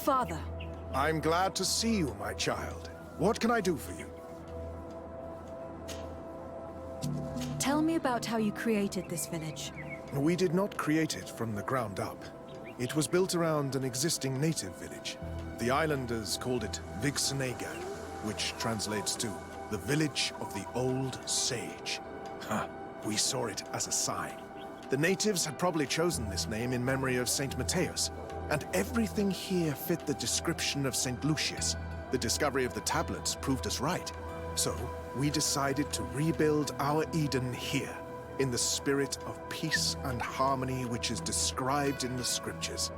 Father. I'm glad to see you, my child. What can I do for you? Tell me about how you created this village. We did not create it from the ground up. It was built around an existing native village. The islanders called it Vixenagad, which translates to the Village of the Old Sage. We saw it as a sign. The natives had probably chosen this name in memory of Saint Mateus, and everything here fit the description of Saint Lucius. The discovery of the tablets proved us right. So, we decided to rebuild our Eden here, in the spirit of peace and harmony which is described in the scriptures.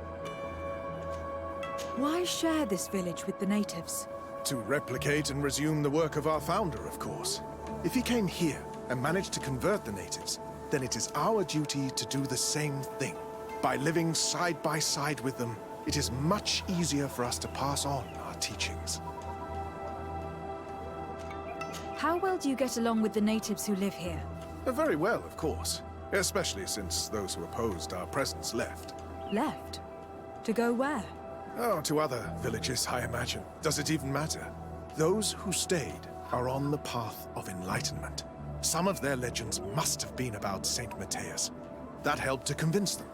Why share this village with the natives? To replicate and resume the work of our founder, of course. If he came here and managed to convert the natives, then it is our duty to do the same thing. By living side by side with them, it is much easier for us to pass on our teachings. How well do you get along with the natives who live here? Very well, of course. Especially since those who opposed our presence left. Left? To go where? Oh, to other villages, I imagine. Does it even matter? Those who stayed are on the path of enlightenment. Some of their legends must have been about Saint Mateus. That helped to convince them.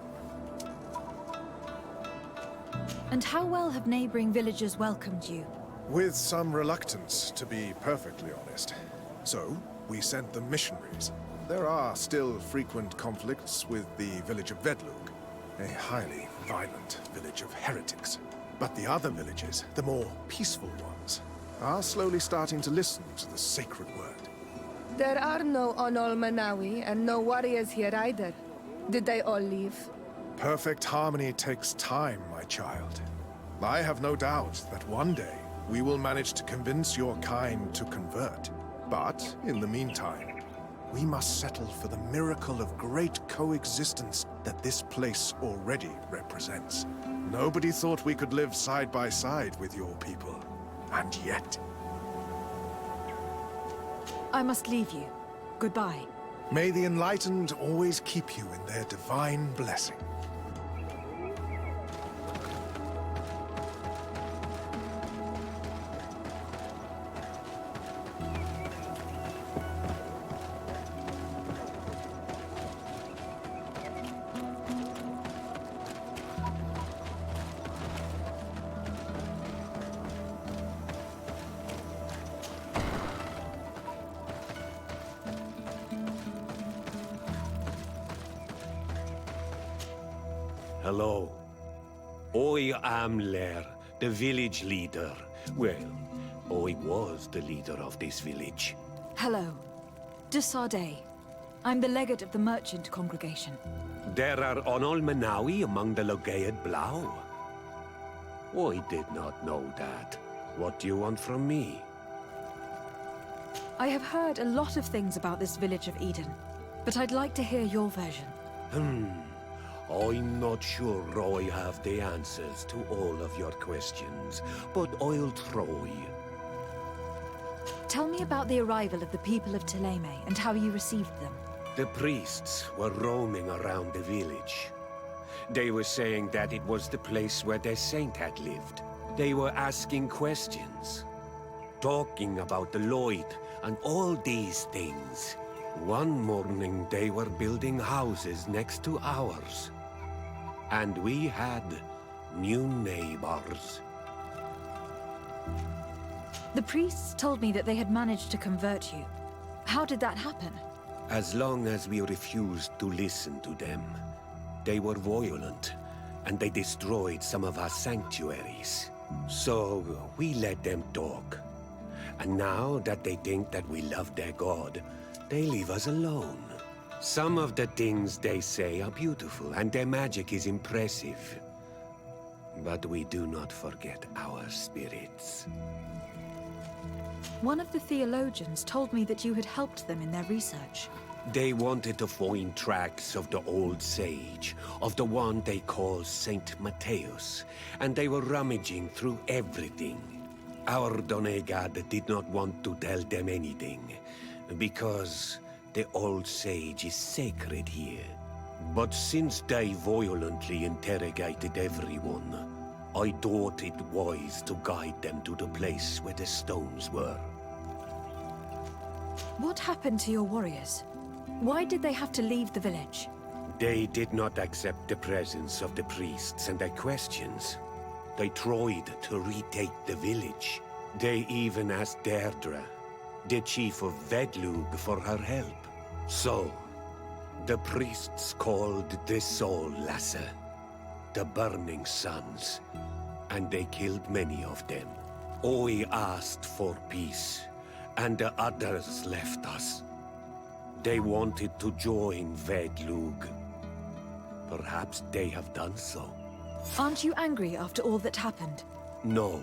And how well have neighboring villagers welcomed you? With some reluctance, to be perfectly honest. So, we sent them missionaries. There are still frequent conflicts with the village of Vedlug, a highly violent village of heretics. But the other villages, the more peaceful ones, are slowly starting to listen to the sacred word. There are no Onol Manawi and no warriors here either. Did they all leave? Perfect harmony takes time, my child. I have no doubt that one day we will manage to convince your kind to convert. But, in the meantime, we must settle for the miracle of great coexistence that this place already represents. Nobody thought we could live side by side with your people. And yet... I must leave you. Goodbye. May the enlightened always keep you in their divine blessing. Hello. I am Lair, the village leader. Well, I was the leader of this village. Hello. Desarde. I'm the legate of the merchant congregation. There are Onol Manawi among the Logead Blau. I did not know that. What do you want from me? I have heard a lot of things about this village of Eden, but I'd like to hear your version. I'm not sure I have the answers to all of your questions, but I'll try. Tell me about the arrival of the people of Thélème and how you received them. The priests were roaming around the village. They were saying that it was the place where their saint had lived. They were asking questions, talking about the Lloyd and all these things. One morning they were building houses next to ours. And we had new neighbors. The priests told me that they had managed to convert you. How did that happen? As long as we refused to listen to them, they were violent, and they destroyed some of our sanctuaries. So we let them talk. And now that they think that we love their god, they leave us alone. Some of the things they say are beautiful, and their magic is impressive. But we do not forget our spirits. One of the theologians told me that you had helped them in their research. They wanted to find tracks of the old sage, of the one they call Saint Mateus, and they were rummaging through everything. Our Donegad did not want to tell them anything, because the old sage is sacred here. But since they violently interrogated everyone, I thought it wise to guide them to the place where the stones were. What happened to your warriors? Why did they have to leave the village? They did not accept the presence of the priests and their questions. They tried to retake the village. They even asked Deirdre, the chief of Vedlug, for her help. So, the priests called the Soul Lasser, the Burning Suns, and they killed many of them. I asked for peace, and the others left us. They wanted to join Vedlug. Perhaps they have done so. Aren't you angry after all that happened? No.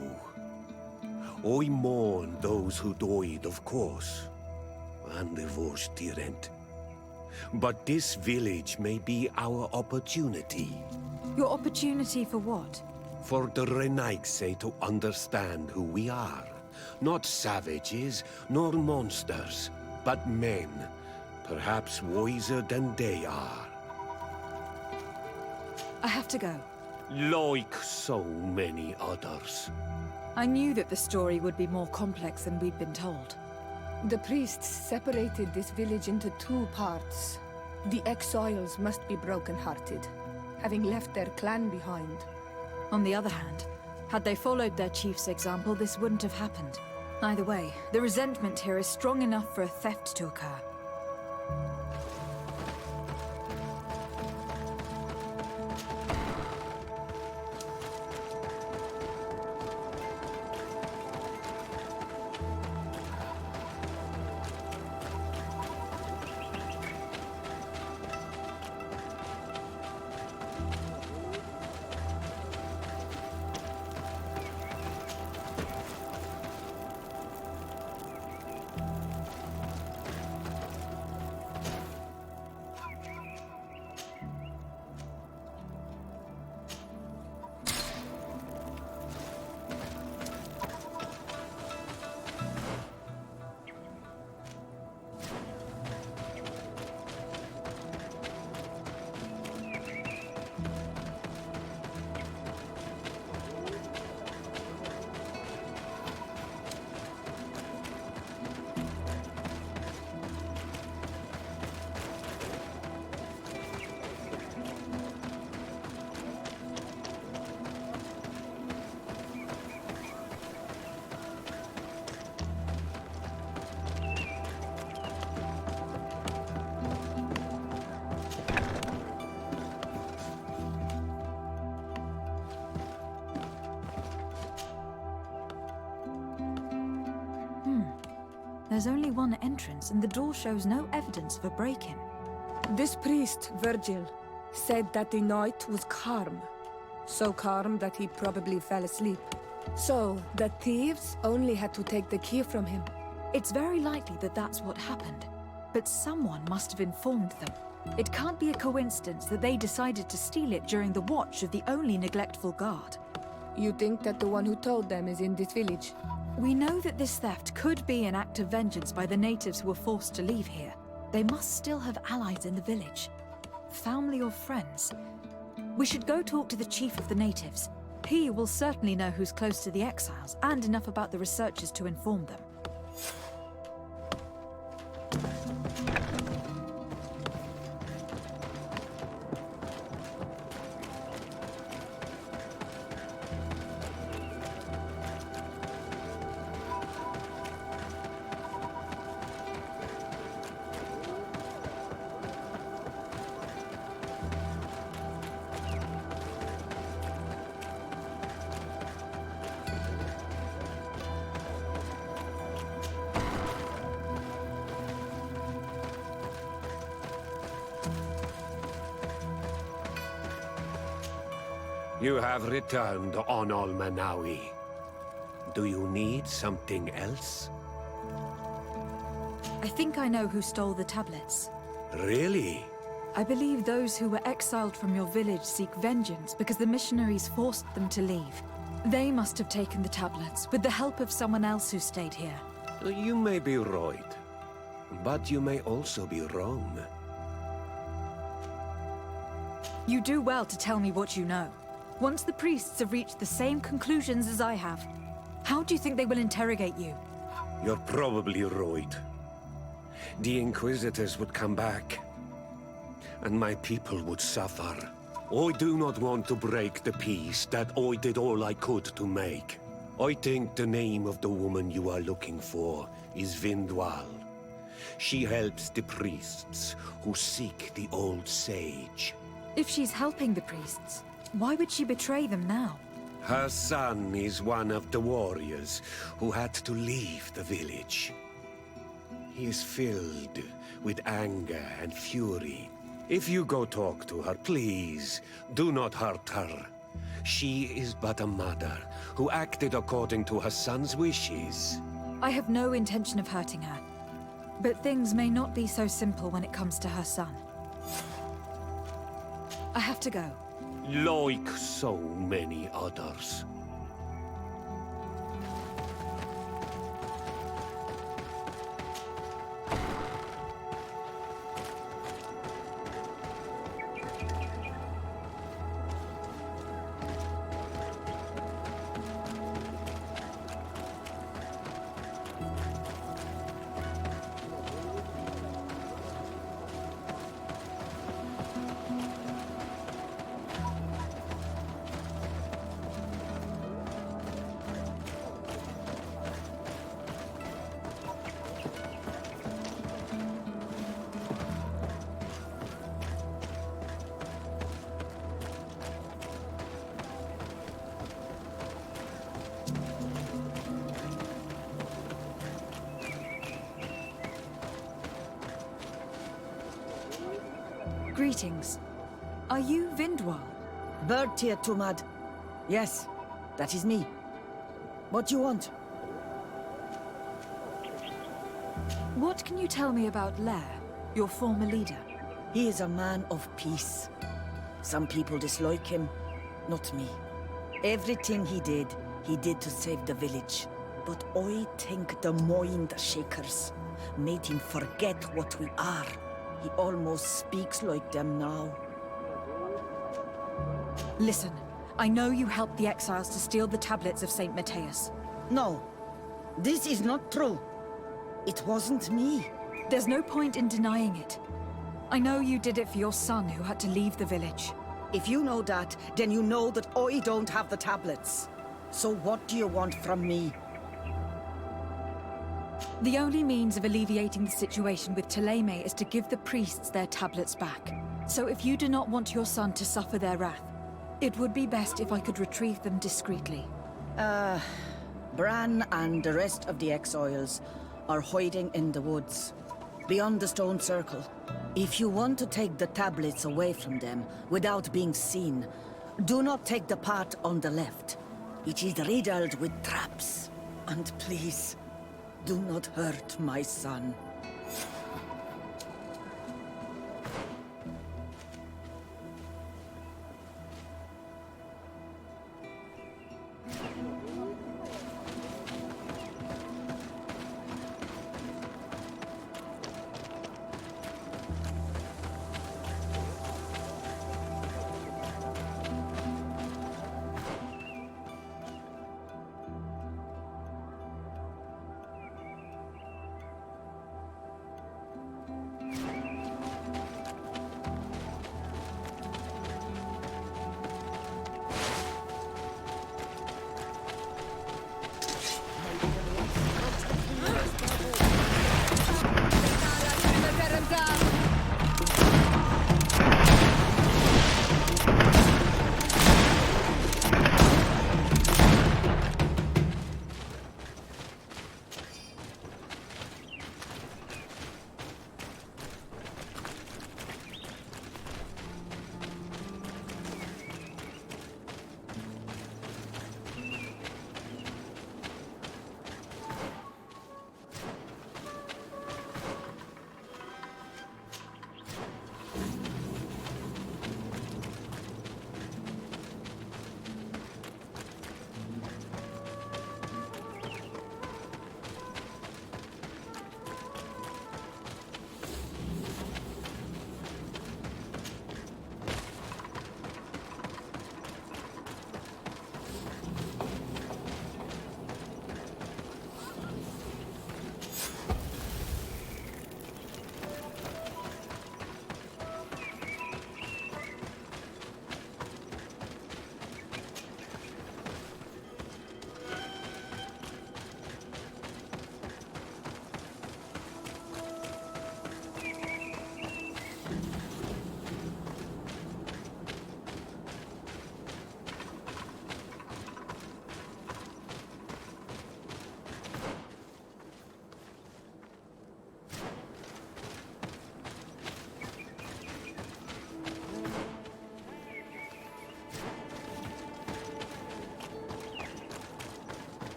I mourn those who died, of course. And the Vorstyrent. But this village may be our opportunity. Your opportunity for what? For the Renaigse to understand who we are. Not savages, nor monsters, but men. Perhaps wiser than they are. I have to go. Like so many others. I knew that the story would be more complex than we'd been told. The priests separated this village into two parts. The exiles must be broken-hearted, having left their clan behind. On the other hand, had they followed their chief's example, this wouldn't have happened. Either way, the resentment here is strong enough for a theft to occur. There's only one entrance, and the door shows no evidence of a break-in. This priest, Virgil, said that the night was calm. So calm that he probably fell asleep. So, the thieves only had to take the key from him. It's very likely that that's what happened. But someone must have informed them. It can't be a coincidence that they decided to steal it during the watch of the only neglectful guard. You think that the one who told them is in this village? We know that this theft could be an act of vengeance by the natives who were forced to leave here. They must still have allies in the village. Family or friends. We should go talk to the chief of the natives. He will certainly know who's close to the exiles, and enough about the researchers to inform them. You have returned on Almanawi. Do you need something else? I think I know who stole the tablets. Really? I believe those who were exiled from your village seek vengeance because the missionaries forced them to leave. They must have taken the tablets with the help of someone else who stayed here. You may be right, but you may also be wrong. You do well to tell me what you know. Once the priests have reached the same conclusions as I have, how do you think they will interrogate you? You're probably right. The Inquisitors would come back, and my people would suffer. I do not want to break the peace that I did all I could to make. I think the name of the woman you are looking for is Vindwal. She helps the priests who seek the old sage. If she's helping the priests, why would she betray them now? Her son is one of the warriors who had to leave the village. He is filled with anger and fury. If you go talk to her, please, do not hurt her. She is but a mother who acted according to her son's wishes. I have no intention of hurting her. But things may not be so simple when it comes to her son. I have to go. Like so many others. Greetings. Are you Vindwal? Bertia Tumad. Yes, that is me. What do you want? What can you tell me about Lair, your former leader? He is a man of peace. Some people dislike him, not me. Everything he did to save the village. But I think the Mind Shakers made him forget what we are. He almost speaks like them now. Listen, I know you helped the exiles to steal the tablets of St. Matthias. No, this is not true. It wasn't me. There's no point in denying it. I know you did it for your son who had to leave the village. If you know that, then you know that I don't have the tablets. So what do you want from me? The only means of alleviating the situation with Thélème is to give the priests their tablets back. So if you do not want your son to suffer their wrath, it would be best if I could retrieve them discreetly. Bran and the rest of the exiles are hiding in the woods, beyond the stone circle. If you want to take the tablets away from them without being seen, do not take the path on the left. It is riddled with traps. And please, do not hurt my son.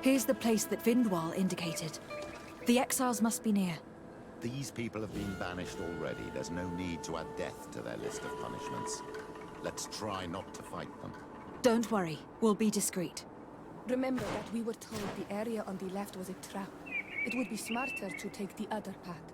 Here's the place that Vindwal indicated. The exiles must be near. These people have been banished already. There's no need to add death to their list of punishments. Let's try not to fight them. Don't worry, we'll be discreet. Remember that we were told the area on the left was a trap. It would be smarter to take the other path.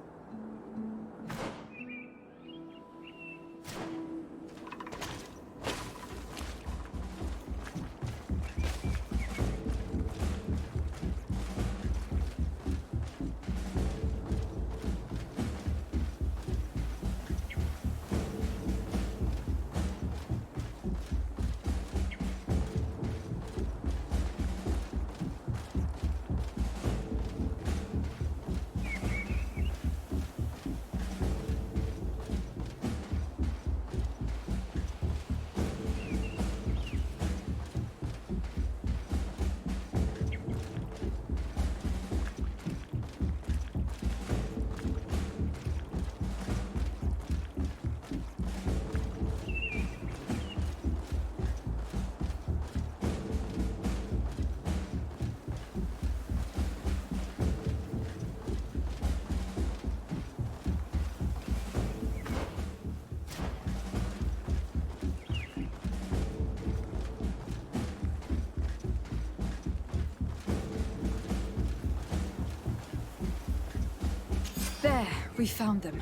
There, we found them.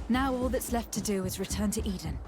Now all that's left to do is return to Eden.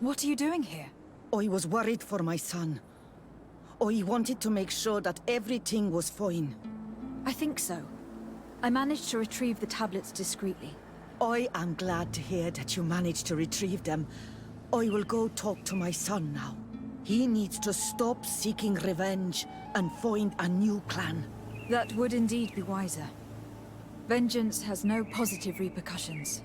What are you doing here? I was worried for my son. I wanted to make sure that everything was fine. I think so. I managed to retrieve the tablets discreetly. I am glad to hear that you managed to retrieve them. I will go talk to my son now. He needs to stop seeking revenge and find a new clan. That would indeed be wiser. Vengeance has no positive repercussions.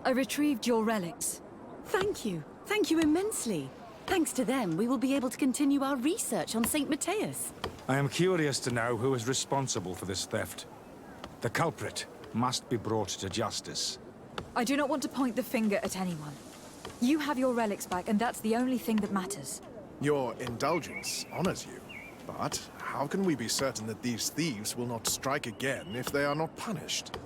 I retrieved your relics. Thank you. Thank you immensely. Thanks to them, we will be able to continue our research on St. Matthias. I am curious to know who is responsible for this theft. The culprit must be brought to justice. I do not want to point the finger at anyone. You have your relics back, and that's the only thing that matters. Your indulgence honors you. But how can we be certain that these thieves will not strike again if they are not punished?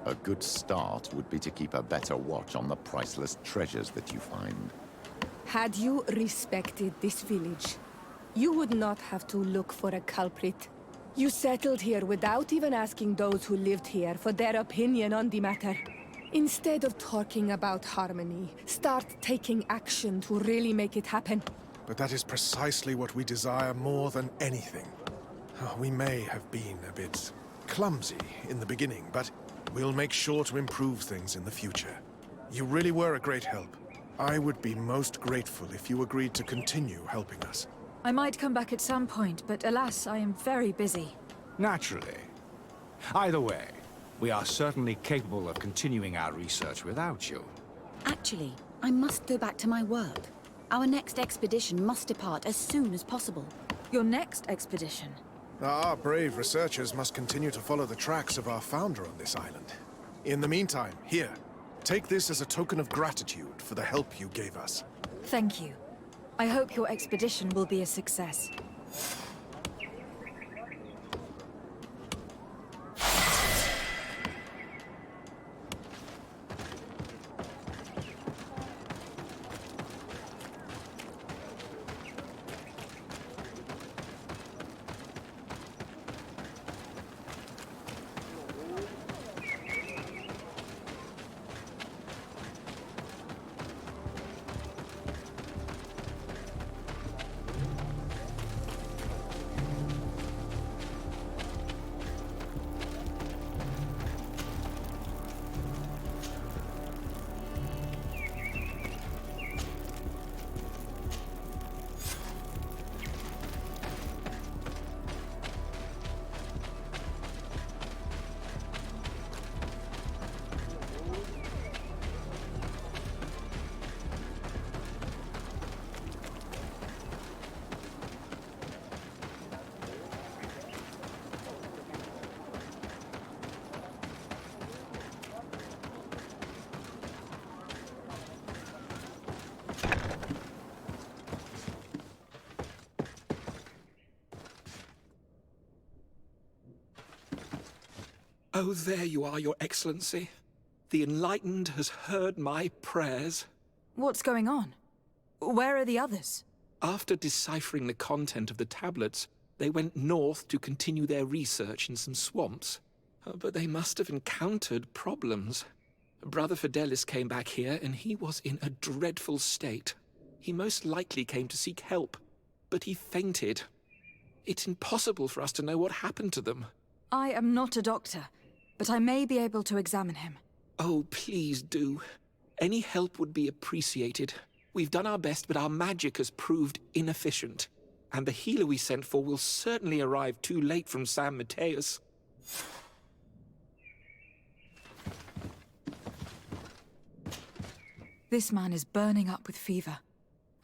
A good start would be to keep a better watch on the priceless treasures that you find. Had you respected this village, you would not have to look for a culprit. You settled here without even asking those who lived here for their opinion on the matter. Instead of talking about harmony, start taking action to really make it happen. But that is precisely what we desire more than anything. We may have been a bit clumsy in the beginning, but we'll make sure to improve things in the future. You really were a great help. I would be most grateful if you agreed to continue helping us. I might come back at some point, but alas, I am very busy. Naturally. Either way, we are certainly capable of continuing our research without you. Actually, I must go back to my work. Our next expedition must depart as soon as possible. Your next expedition? Our brave researchers must continue to follow the tracks of our founder on this island. In the meantime, here, take this as a token of gratitude for the help you gave us. Thank you. I hope your expedition will be a success. Oh, there you are, Your Excellency. The Enlightened has heard my prayers. What's going on? Where are the others? After deciphering the content of the tablets, they went north to continue their research in some swamps. But they must have encountered problems. Brother Fidelis came back here, and he was in a dreadful state. He most likely came to seek help, but he fainted. It's impossible for us to know what happened to them. I am not a doctor, but I may be able to examine him. Oh, please do. Any help would be appreciated. We've done our best, but our magic has proved inefficient. And the healer we sent for will certainly arrive too late from San Mateus. This man is burning up with fever,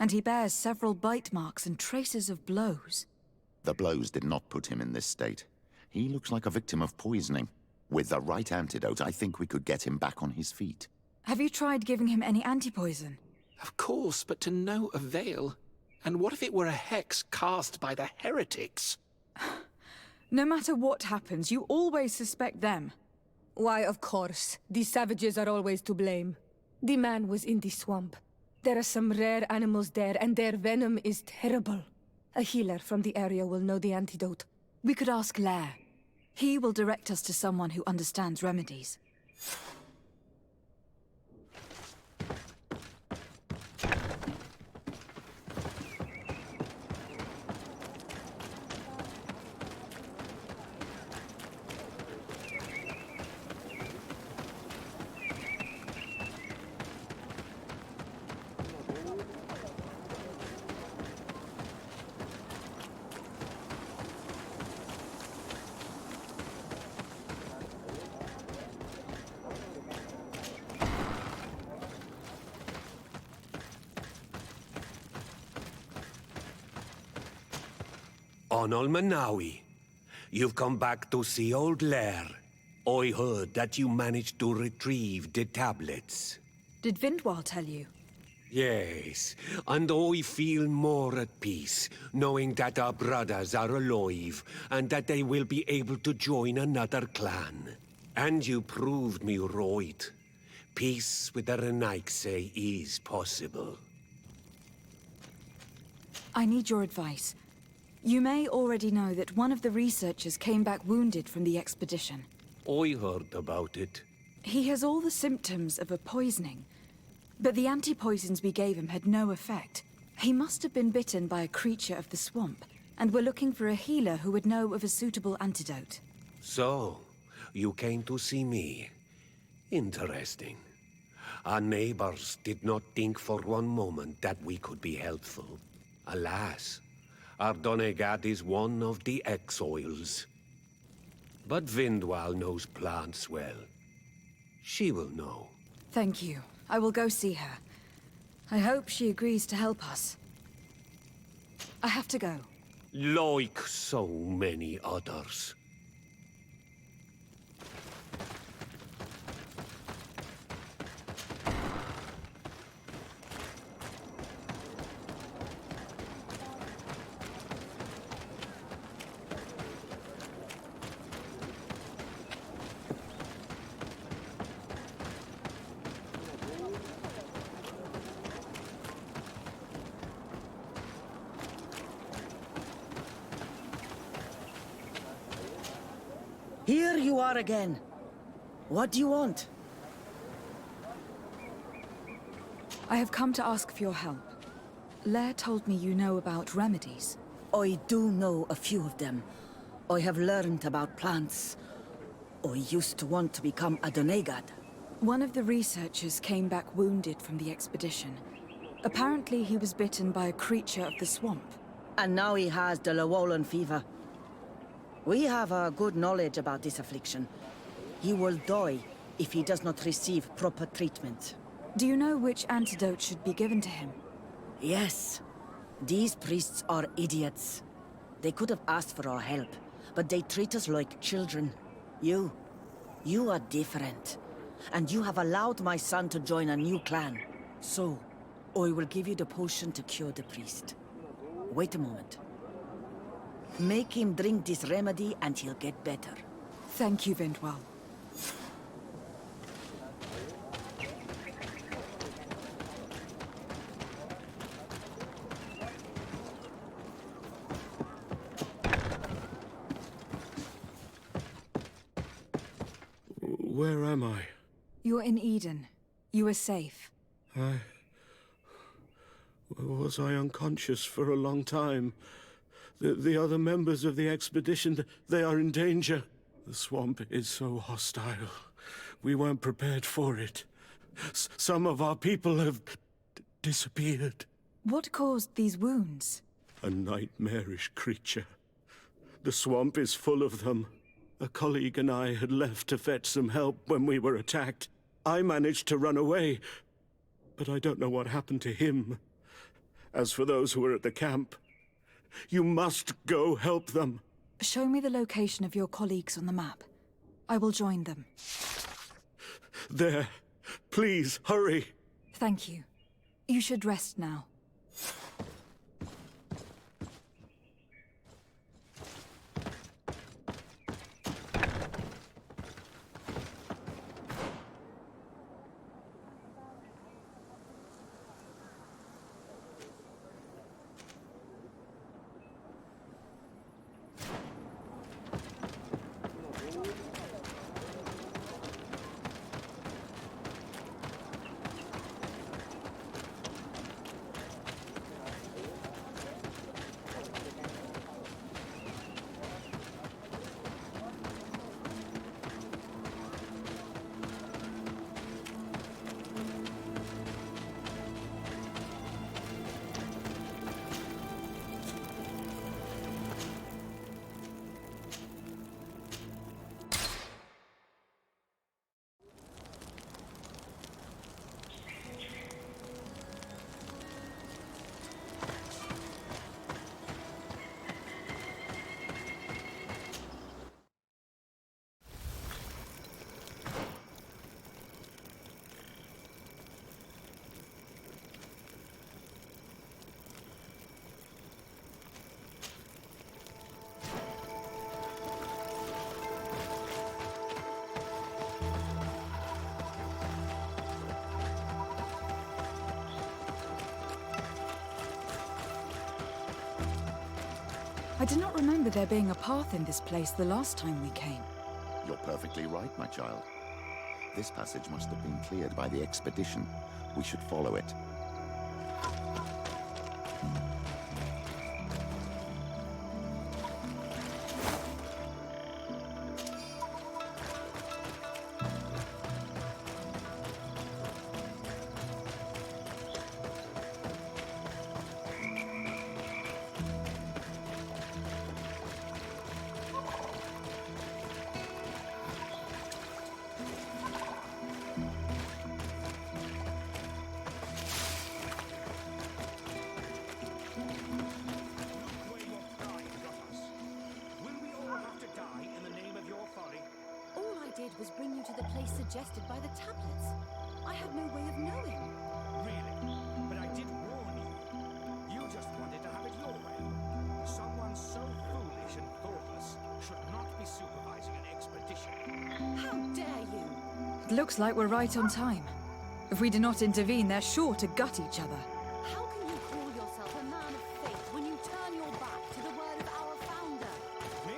and he bears several bite marks and traces of blows. The blows did not put him in this state. He looks like a victim of poisoning. With the right antidote, I think we could get him back on his feet. Have you tried giving him any antipoison? Of course, but to no avail. And what if it were a hex cast by the heretics? No matter what happens, you always suspect them. Why, of course. The savages are always to blame. The man was in the swamp. There are some rare animals there, and their venom is terrible. A healer from the area will know the antidote. We could ask Lair. He will direct us to someone who understands remedies. Onol Manawi, you've come back to see old Lair. I heard that you managed to retrieve the tablets. Did Vindwal tell you? Yes, and I feel more at peace, knowing that our brothers are alive, and that they will be able to join another clan. And you proved me right. Peace with the Renaigse is possible. I need your advice. You may already know that one of the researchers came back wounded from the expedition. I heard about it. He has all the symptoms of a poisoning, but the anti-poisons we gave him had no effect. He must have been bitten by a creature of the swamp, and we're looking for a healer who would know of a suitable antidote. So, you came to see me. Interesting. Our neighbors did not think for one moment that we could be helpful. Alas, our Donegad is one of the X-Oils. But Vindwal knows plants well. She will know. Thank you. I will go see her. I hope she agrees to help us. I have to go. Like so many others. Here you are again. What do you want? I have come to ask for your help. Lair told me you know about remedies. I do know a few of them. I have learned about plants. I used to want to become a Donegad. One of the researchers came back wounded from the expedition. Apparently he was bitten by a creature of the swamp. And now he has the Llewellyn fever. We have a good knowledge about this affliction. He will die if he does not receive proper treatment. Do you know which antidote should be given to him? Yes. These priests are idiots. They could have asked for our help, but they treat us like children. You are different. And you have allowed my son to join a new clan. So, I will give you the potion to cure the priest. Wait a moment. Make him drink this remedy and he'll get better. Thank you, Vindwal. Where am I? You're in Eden. You are safe. Was I unconscious for a long time? The other members of the expedition, they are in danger. The swamp is so hostile. We weren't prepared for it. Some of our people have disappeared. What caused these wounds? A nightmarish creature. The swamp is full of them. A colleague and I had left to fetch some help when we were attacked. I managed to run away, but I don't know what happened to him. As for those who were at the camp, you must go help them. Show me the location of your colleagues on the map. I will join them. There. Please, hurry. Thank you. You should rest now. I do not remember there being a path in this place the last time we came. You're perfectly right, my child. This passage must have been cleared by the expedition. We should follow it. Was bring you to the place suggested by the tablets. I had no way of knowing. Really? But I did warn you. You just wanted to have it your way. Someone so foolish and thoughtless should not be supervising an expedition. How dare you? It looks like we're right on time. If we do not intervene, they're sure to gut each other. How can you call yourself a man of faith when you turn your back to the word of our founder? Me?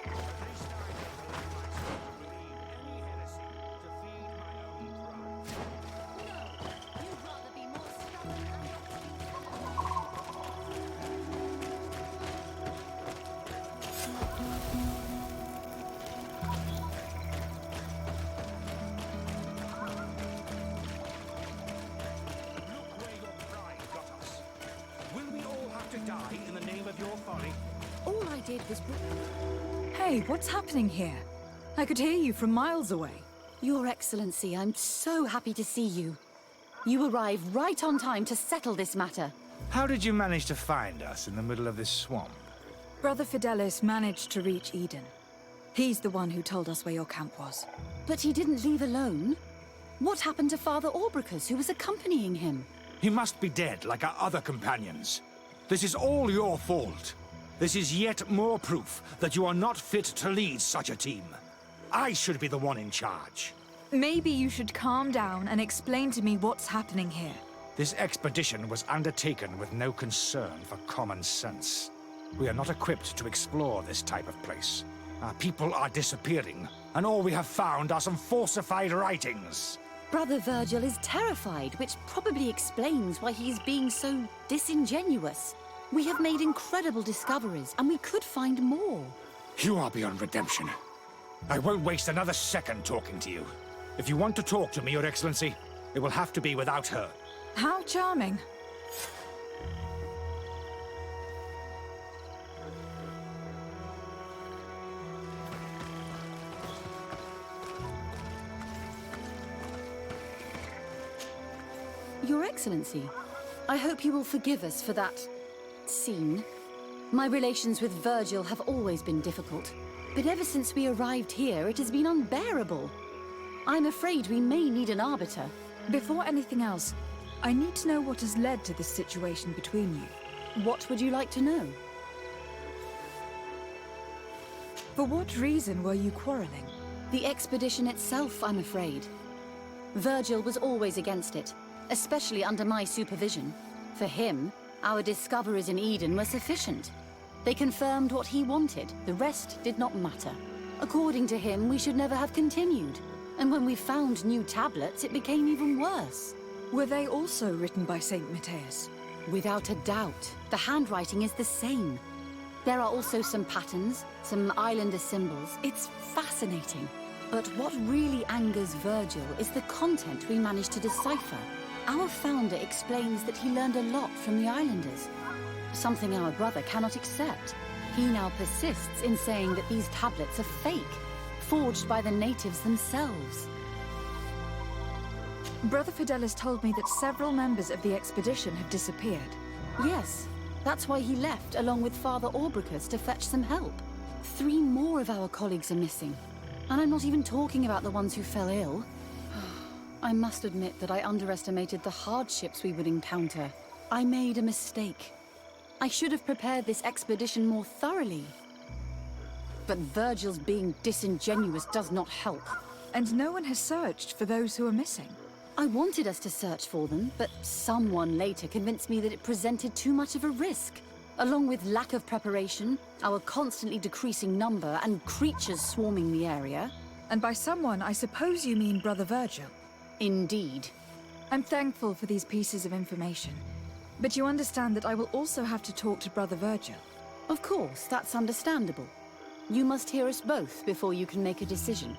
At least I don't allow myself to believe any heresy to feed my own pride. No, you'd rather be more stubborn and Look where your pride got us. Will we all have to die in the name of your folly? all I did was Hey, what's happening here? I could hear you from miles away. Your Excellency, I'm so happy to see you. You arrived right on time to settle this matter. How did you manage to find us in the middle of this swamp? Brother Fidelis managed to reach Eden. He's the one who told us where your camp was. But he didn't leave alone. What happened to Father Orbricus, who was accompanying him? He must be dead like our other companions. This is all your fault. This is yet more proof that you are not fit to lead such a team. I should be the one in charge. Maybe you should calm down and explain to me what's happening here. This expedition was undertaken with no concern for common sense. We are not equipped to explore this type of place. Our people are disappearing, and all we have found are some falsified writings. Brother Virgil is terrified, which probably explains why he's being so disingenuous. We have made incredible discoveries, and we could find more. You are beyond redemption. I won't waste another second talking to you. If you want to talk to me, Your Excellency, it will have to be without her. How charming. Your Excellency, I hope you will forgive us for that scene. My relations with Virgil have always been difficult, but ever since we arrived here, it has been unbearable. I'm afraid we may need an arbiter. Before anything else, I need to know what has led to this situation between you. What would you like to know? For what reason were you quarreling? The expedition itself, I'm afraid. Virgil was always against it, especially under my supervision. For him, our discoveries in Eden were sufficient. They confirmed what he wanted. The rest did not matter. According to him, we should never have continued. And when we found new tablets, it became even worse. Were they also written by Saint Matthias? Without a doubt. The handwriting is the same. There are also some patterns, some islander symbols. It's fascinating. But what really angers Virgil is the content we managed to decipher. Our founder explains that he learned a lot from the islanders, something our brother cannot accept. He now persists in saying that these tablets are fake, forged by the natives themselves. Brother Fidelis told me that several members of the expedition have disappeared. Yes, that's why he left along with Father Orbricus to fetch some help. 3 more of our colleagues are missing, and I'm not even talking about the ones who fell ill. I must admit that I underestimated the hardships we would encounter. I made a mistake. I should have prepared this expedition more thoroughly. But Virgil's being disingenuous does not help. And no one has searched for those who are missing. I wanted us to search for them, but someone later convinced me that it presented too much of a risk. Along with lack of preparation, our constantly decreasing number, and creatures swarming the area, And by someone, I suppose you mean Brother Virgil. Indeed. I'm thankful for these pieces of information. But you understand that I will also have to talk to Brother Virgil. Of course, that's understandable. You must hear us both before you can make a decision.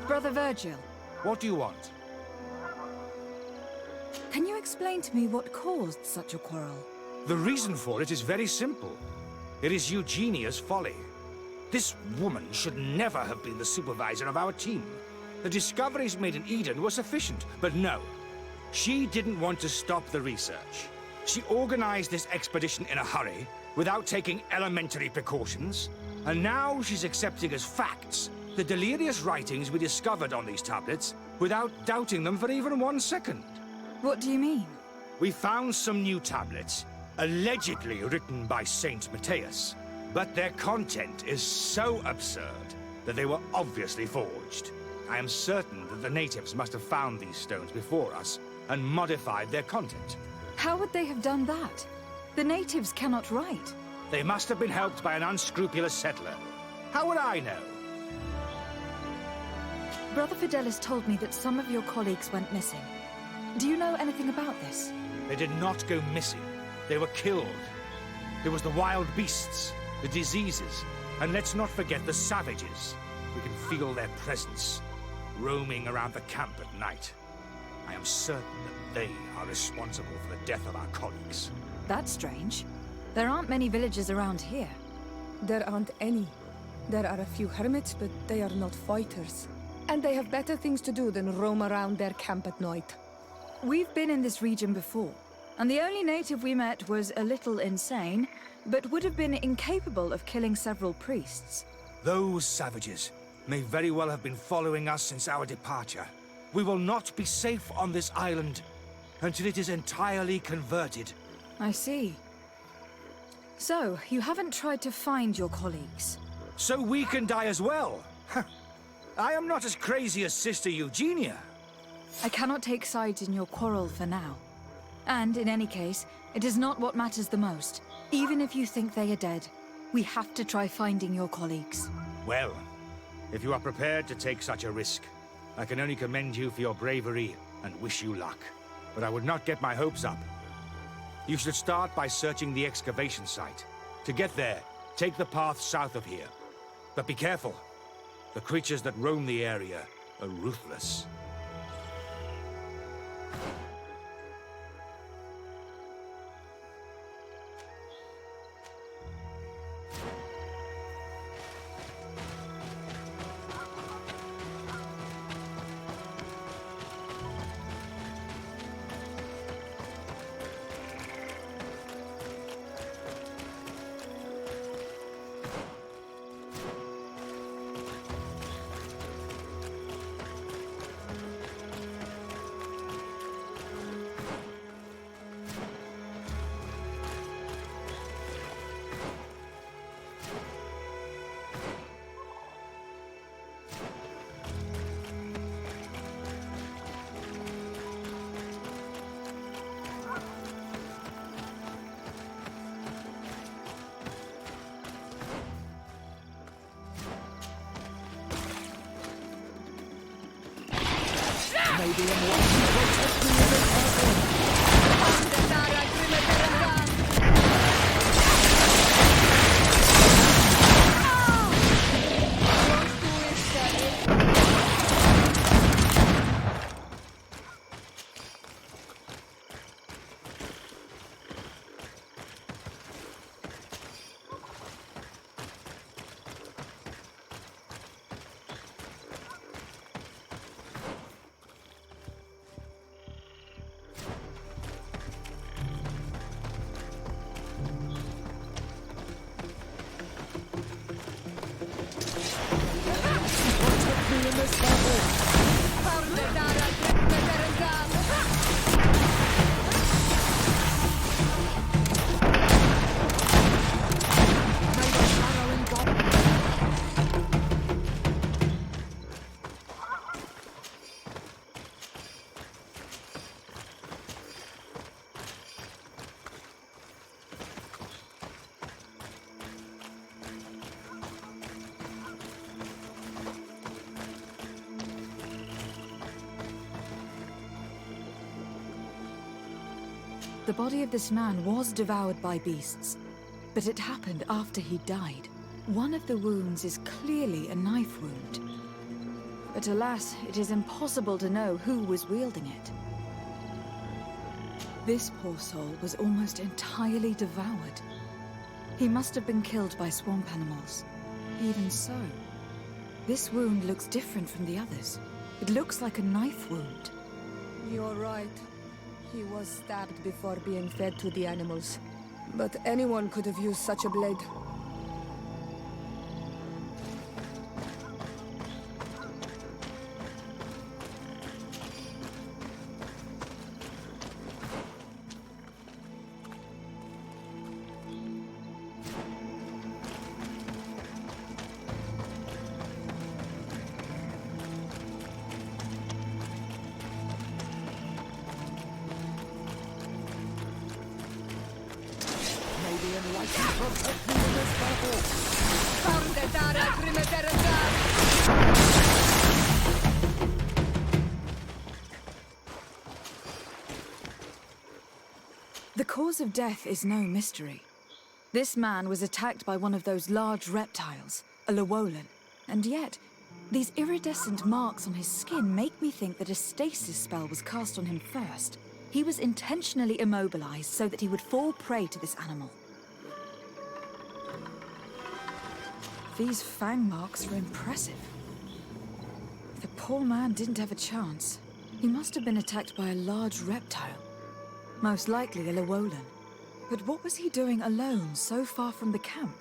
Brother Virgil, What do you want? can you explain to me what caused such a quarrel? The reason for it is very simple. It is Eugenia's folly. This woman should never have been the supervisor of our team. The discoveries made in Eden were sufficient, but no. She didn't want to stop the research. She organized this expedition in a hurry, without taking elementary precautions, and now she's accepting as facts the delirious writings we discovered on these tablets, without doubting them for even 1 second. What do you mean? We found some new tablets, allegedly written by Saint Matthias, but their content is so absurd that they were obviously forged. I am certain that the natives must have found these stones before us and modified their content. How would they have done that? The natives cannot write. They must have been helped by an unscrupulous settler. How would I know? Brother Fidelis told me that some of your colleagues went missing. Do you know anything about this? They did not go missing. They were killed. There was the wild beasts, the diseases, and let's not forget the savages. We can feel their presence, roaming around the camp at night. I am certain that they are responsible for the death of our colleagues. That's strange. There aren't many villages around here. There aren't any. There are a few hermits, but they are not fighters. And they have better things to do than roam around their camp at night. We've been in this region before, and the only native we met was a little insane, but would have been incapable of killing several priests. Those savages may very well have been following us since our departure. We will not be safe on this island until it is entirely converted. I see. So, you haven't tried to find your colleagues? So we can die as well. I am not as crazy as Sister Eugenia. I cannot take sides in your quarrel for now. And in any case, it is not what matters the most. Even if you think they are dead, we have to try finding your colleagues. Well, if you are prepared to take such a risk, I can only commend you for your bravery and wish you luck. But I would not get my hopes up. You should start by searching the excavation site. To get there, take the path south of here. But be careful. The creatures that roam the area are ruthless. The body of this man was devoured by beasts, but it happened after he died. One of the wounds is clearly a knife wound. But alas, it is impossible to know who was wielding it. This poor soul was almost entirely devoured. He must have been killed by swamp animals. Even so, this wound looks different from the others. It looks like a knife wound. You're right. He was stabbed before being fed to the animals. But anyone could have used such a blade. The cause of death is no mystery. This man was attacked by one of those large reptiles, a Llewellyn, and yet, these iridescent marks on his skin make me think that a stasis spell was cast on him first. He was intentionally immobilized so that he would fall prey to this animal. These fang marks are impressive. The poor man didn't have a chance. He must have been attacked by a large reptile. Most likely a Llewellyn. But what was he doing alone, so far from the camp?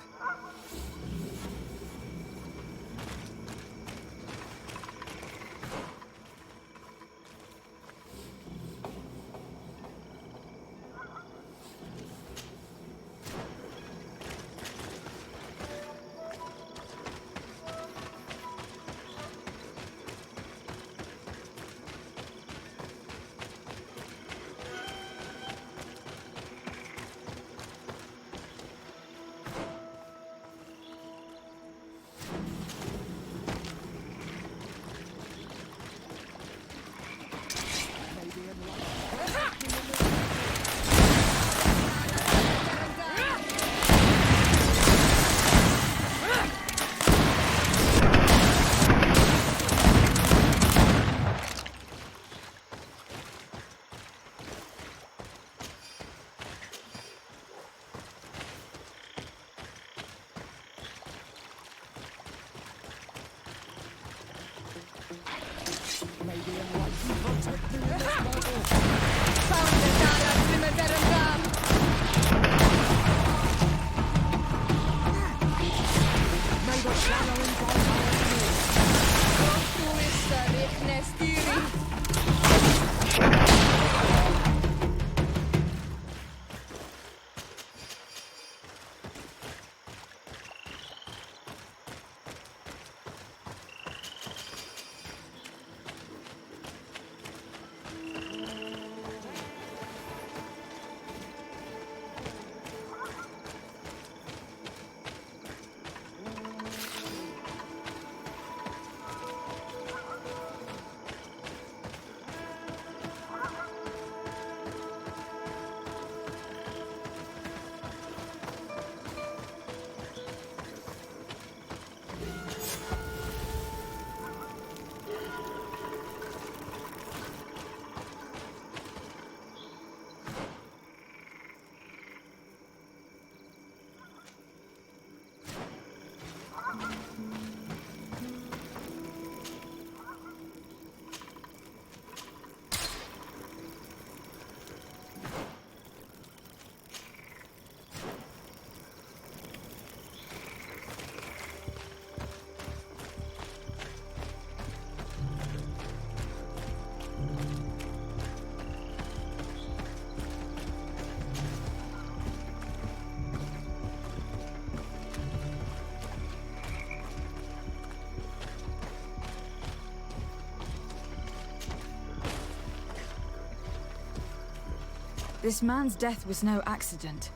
This man's death was no accident,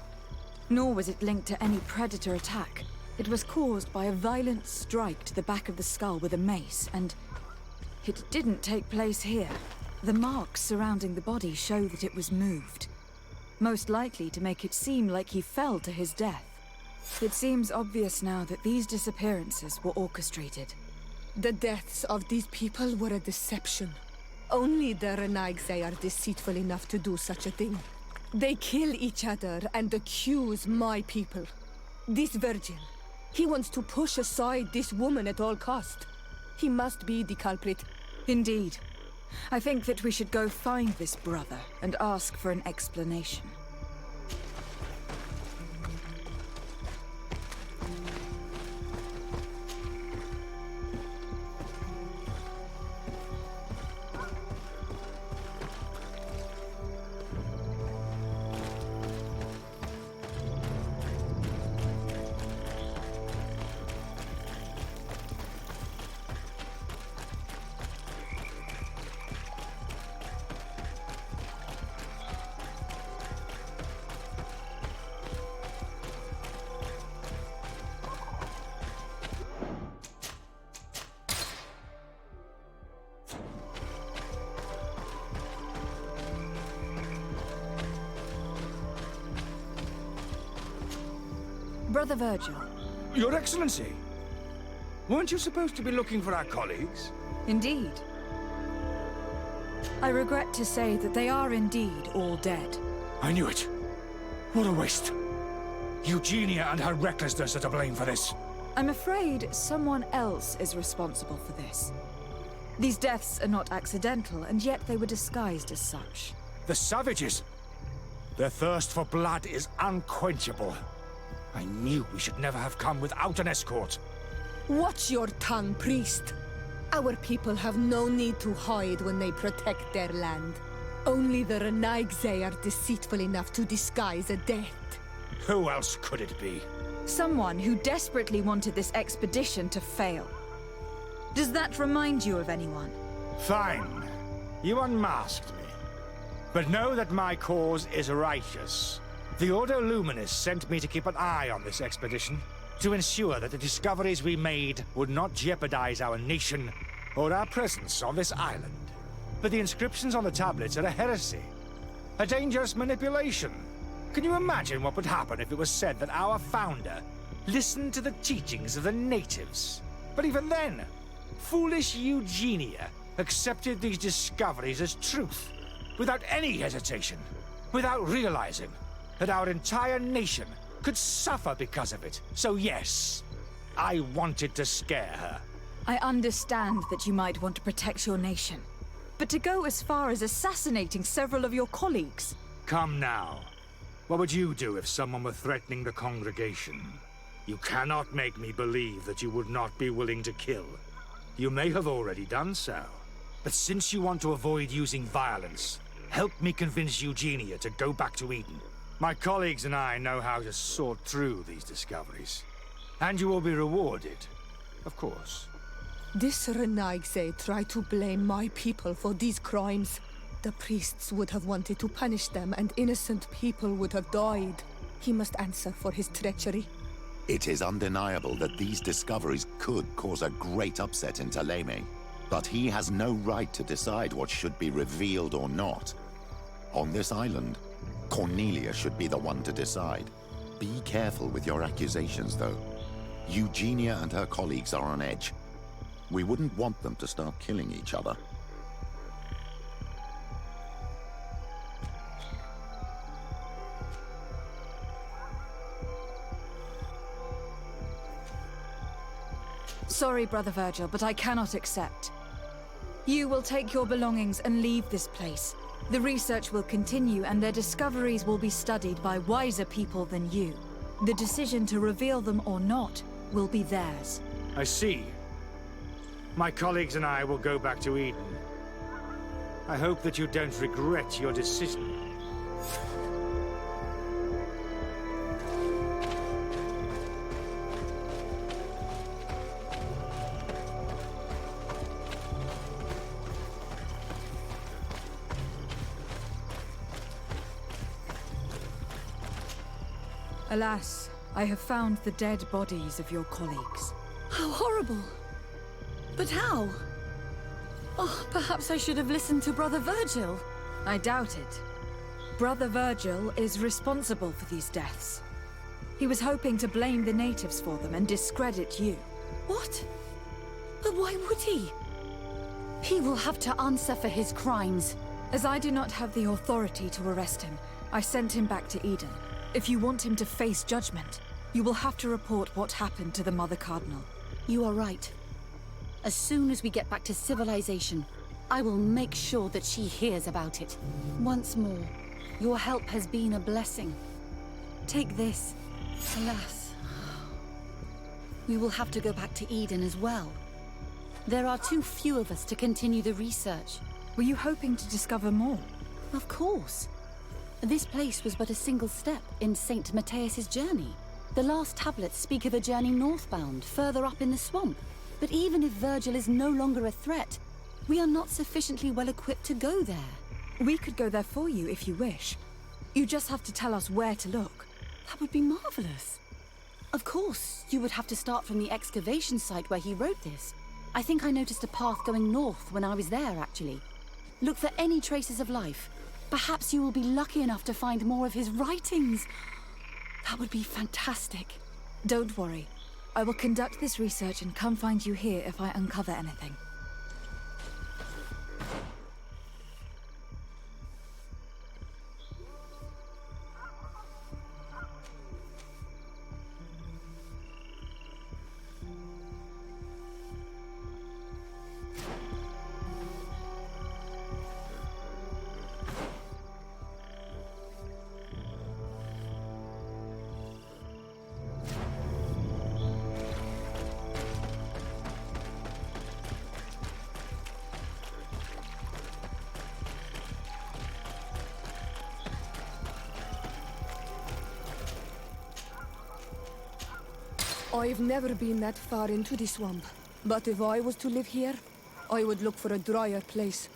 nor was it linked to any predator attack. It was caused by a violent strike to the back of the skull with a mace, and it didn't take place here. The marks surrounding the body show that it was moved. most likely to make it seem like he fell to his death. It seems obvious now that these disappearances were orchestrated. The deaths of these people were a deception. Only the Renaigse are deceitful enough to do such a thing. They kill each other and accuse my people. This Virgil, he wants to push aside this woman at all cost. He must be the culprit. Indeed. I think that we should go find this brother and ask for an explanation. Brother Virgil. Your Excellency! Weren't you supposed to be looking for our colleagues? Indeed. I regret to say that they are indeed all dead. I knew it. What a waste. Eugenia and her recklessness are to blame for this. I'm afraid someone else is responsible for this. These deaths are not accidental, and yet they were disguised as such. The savages! Their thirst for blood is unquenchable. I knew we should never have come without an escort. Watch your tongue, priest. Our people have no need to hide when they protect their land. Only the Renaigse are deceitful enough to disguise a death. Who else could it be? Someone who desperately wanted this expedition to fail. Does that remind you of anyone? Fine. You unmasked me. But know that my cause is righteous. The Ordo Luminis sent me to keep an eye on this expedition, to ensure that the discoveries we made would not jeopardize our nation or our presence on this island. But the inscriptions on the tablets are a heresy, a dangerous manipulation. Can you imagine what would happen if it was said that our founder listened to the teachings of the natives? But even then, foolish Eugenia accepted these discoveries as truth, without any hesitation, without realizing that our entire nation could suffer because of it. So yes, I wanted to scare her. I understand that you might want to protect your nation, but to go as far as assassinating several of your colleagues... Come now. What would you do if someone were threatening the congregation? You cannot make me believe that you would not be willing to kill. You may have already done so. But since you want to avoid using violence, help me convince Eugenia to go back to Eden. My colleagues and I know how to sort through these discoveries. And you will be rewarded, of course. This Renaigse tried to blame my people for these crimes. The priests would have wanted to punish them, and innocent people would have died. He must answer for his treachery. It is undeniable that these discoveries could cause a great upset in Thélème, but he has no right to decide what should be revealed or not. On this island, Cornelia should be the one to decide. Be careful with your accusations, though. Eugenia and her colleagues are on edge. We wouldn't want them to start killing each other. Sorry, Brother Virgil, but I cannot accept. You will take your belongings and leave this place. The research will continue, and their discoveries will be studied by wiser people than you. The decision to reveal them or not will be theirs. I see. My colleagues and I will go back to Eden. I hope that you don't regret your decision. Alas, I have found the dead bodies of your colleagues. How horrible! But how? Oh, perhaps I should have listened to Brother Virgil. I doubt it. Brother Virgil is responsible for these deaths. He was hoping to blame the natives for them and discredit you. What? But why would he? He will have to answer for his crimes. As I do not have the authority to arrest him, I sent him back to Eden. If you want him to face judgment, you will have to report what happened to the Mother Cardinal. You are right. As soon as we get back to civilization, I will make sure that she hears about it. Once more, your help has been a blessing. Take this. Alas, we will have to go back to Eden as well. There are too few of us to continue the research. Were you hoping to discover more? Of course. This place was but a single step in St. Matthias's journey. The last tablets speak of a journey northbound, further up in the swamp. But even if Virgil is no longer a threat, we are not sufficiently well equipped to go there. We could go there for you if you wish. You just have to tell us where to look. That would be marvelous. Of course, you would have to start from the excavation site where he wrote this. I think I noticed a path going north when I was there, actually. Look for any traces of life. Perhaps you will be lucky enough to find more of his writings. That would be fantastic. Don't worry. I will conduct this research and come find you here if I uncover anything. I've never been that far into the swamp. But if I was to live here, I would look for a drier place.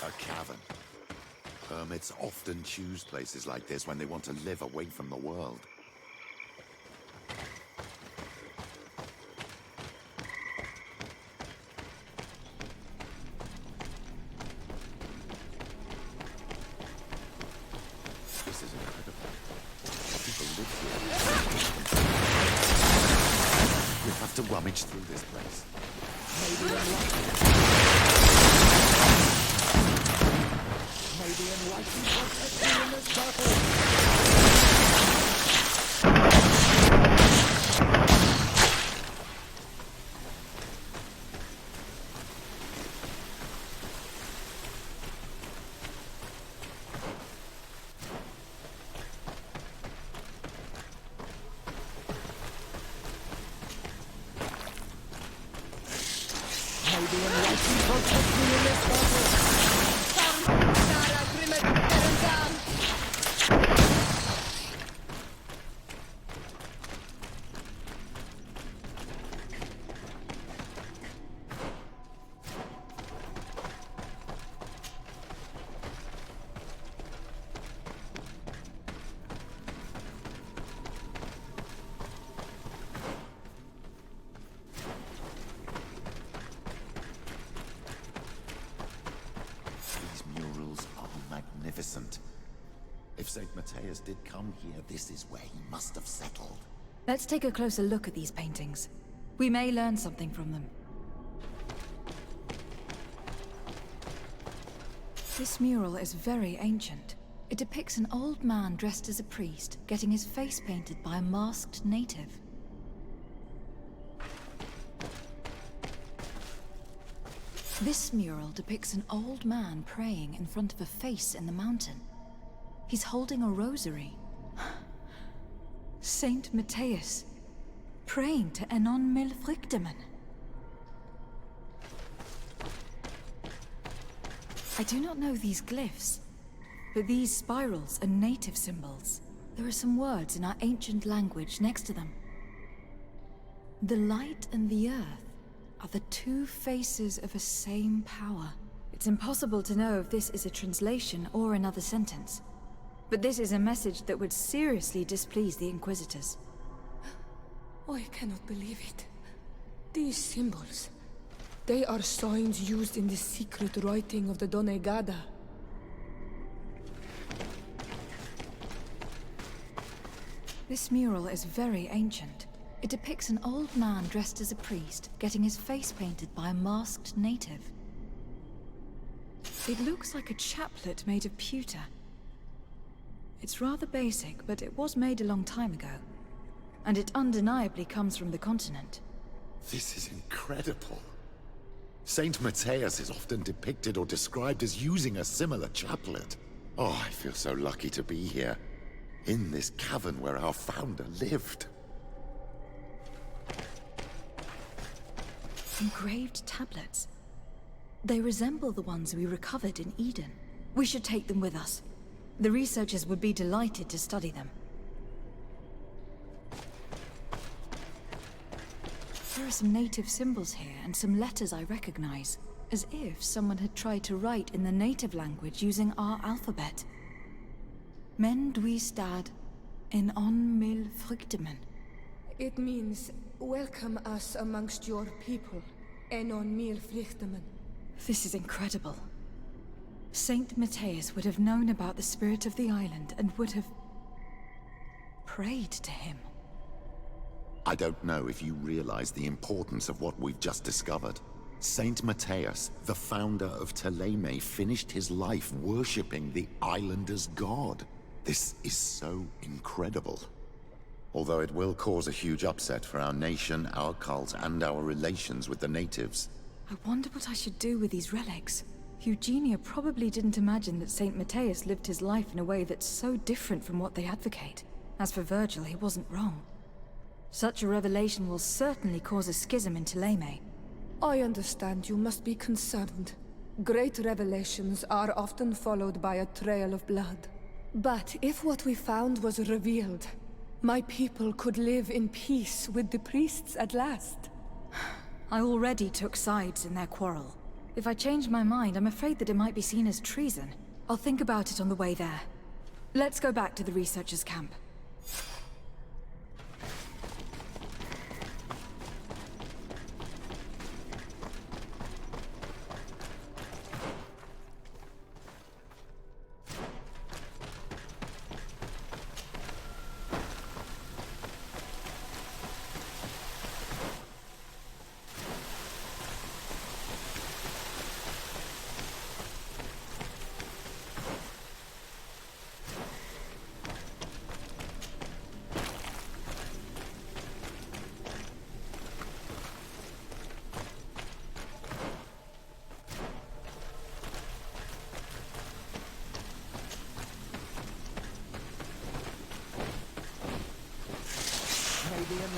A cavern. Hermits often choose places like this when they want to live away from the world. rummage through this place. Magnificent. If St. Matthias did come here, this is where he must have settled. Let's take a closer look at these paintings. We may learn something from them. This mural is very ancient. It depicts an old man dressed as a priest, getting his face painted by a masked native. This mural depicts an old man praying in front of a face in the mountain. He's holding a rosary. Saint Matthias, praying to Enon Milfrichteman. I do not know these glyphs, but these spirals are native symbols. There are some words in our ancient language next to them. The light and the earth are the two faces of a same power. It's impossible to know if this is a translation or another sentence. But this is a message that would seriously displease the Inquisitors. I cannot believe it. These symbols, they are signs used in the secret writing of the Donegada. This mural is very ancient. It depicts an old man dressed as a priest, getting his face painted by a masked native. It looks like a chaplet made of pewter. It's rather basic, but it was made a long time ago. And it undeniably comes from the continent. This is incredible. Saint Matthias is often depicted or described as using a similar chaplet. Oh, I feel so lucky to be here, in this cavern where our founder lived. Engraved tablets. They resemble the ones we recovered in Eden. We should take them with us. The researchers would be delighted to study them. There are some native symbols here and some letters I recognize, as if someone had tried to write in the native language using our alphabet. Men duistad en on mil frichtemen. It means, welcome us amongst your people, Enon mil frichtemen. This is incredible. Saint Matthias would have known about the spirit of the island and would have prayed to him. I don't know if you realize the importance of what we've just discovered. Saint Matthias, the founder of Thélème, finished his life worshipping the islanders' god. This is so incredible. Although it will cause a huge upset for our nation, our cult, and our relations with the natives. I wonder what I should do with these relics. Eugenia probably didn't imagine that Saint Matthias lived his life in a way that's so different from what they advocate. As for Virgil, he wasn't wrong. Such a revelation will certainly cause a schism in Thélème. I understand you must be concerned. Great revelations are often followed by a trail of blood. But if what we found was revealed, my people could live in peace with the priests at last. I already took sides in their quarrel. If I change my mind, I'm afraid that it might be seen as treason. I'll think about it on the way there. Let's go back to the researchers' camp.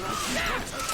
unless you